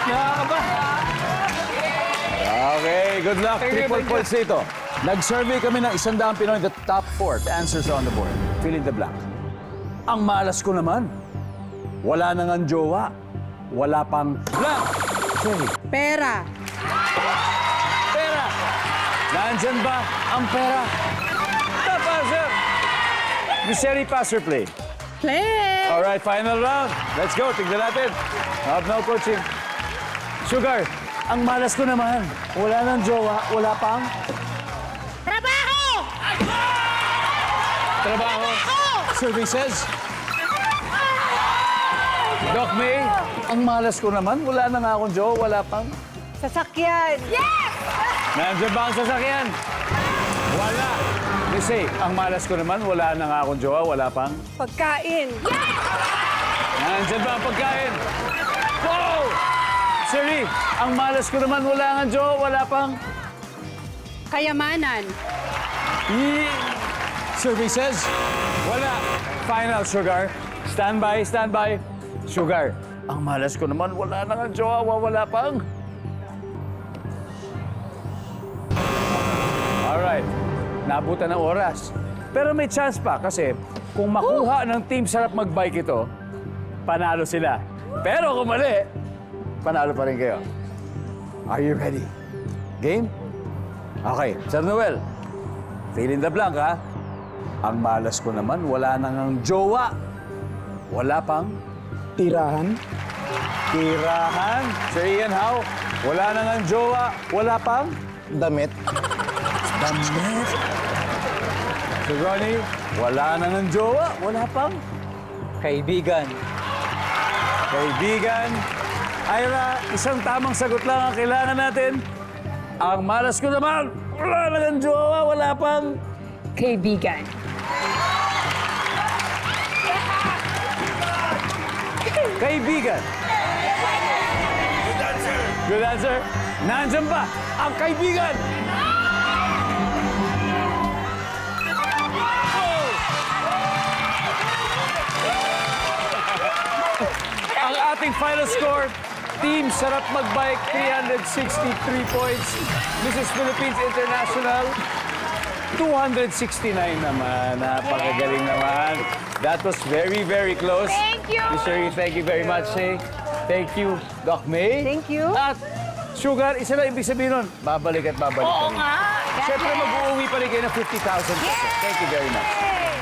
Nakakaba. Okay, good luck. Triple points dito. Nag-survey kami ng 100 Pinoy, the top 4 answers on the board. Fill in the blank. Ang malas ko naman. Wala nang ang jowa. Wala pang blank. Sorry. Pera. Pera. Nandyan ba ang pera? Top answer. Miss Sherry, pass or play? Play. All right, final round. Let's go. Tignan natin. Have no coaching. Sugar, ang malas ko naman. Wala nang jowa. Wala pang Trabaho. trabaho. Services. Doc May, ang malas ko naman. Wala na nga akong jowa. Wala pang Sasakyan. Yes! nandiyan ba ang sasakyan? Wala. Kasi, ang malas ko naman, wala na nga akong jowa, wala pang... Pagkain. Nandiyan ba ang pagkain? Wow! Siri, ang malas ko naman, wala nga jowa, wala pang... Kayamanan. Services? Wala. Final, Sugar. Stand by, stand by. Sugar, ang malas ko naman, wala na nga jowa, wala pang... Alright. Nabutan ng oras. Pero may chance pa kasi kung makuha ng Team Sarap Magbike ito, panalo sila. Pero kung mali, panalo pa rin kayo. Are you ready? Game? Okay, Sir Noel. Fill in the blank, ha? Ang malas ko naman, wala nang ang jowa. Wala pang Tirahan. tirahan. Sir Ian Howe, wala nang ang jowa. Wala pang Damit. damit. Sir Ronnie, wala nang ang jowa. Wala pang Kaibigan. kaibigan. Ira, isang tamang sagot lang ang kailangan natin. Ang malas ko naman, wala nang ang jowa. Wala pang Kaibigan. kaibigan. Good answer. Nandyan ba ang kaibigan? Oh! Ang ating final score, Team Sarap Magbike, 363 points. Mrs. Philippines International, 269 naman. Napakagaling naman. That was very, very close. Thank you. Miss Sherry, thank you very much. Hey. Thank you, Doc May. Thank you. At Sugar, isa lang ibig sabihin nun, babalik at babalik. Oo pa rin. nga. Siyempre, mag-uuwi pa rin kayo ng 50,000 pesos. Thank you very much. Yay!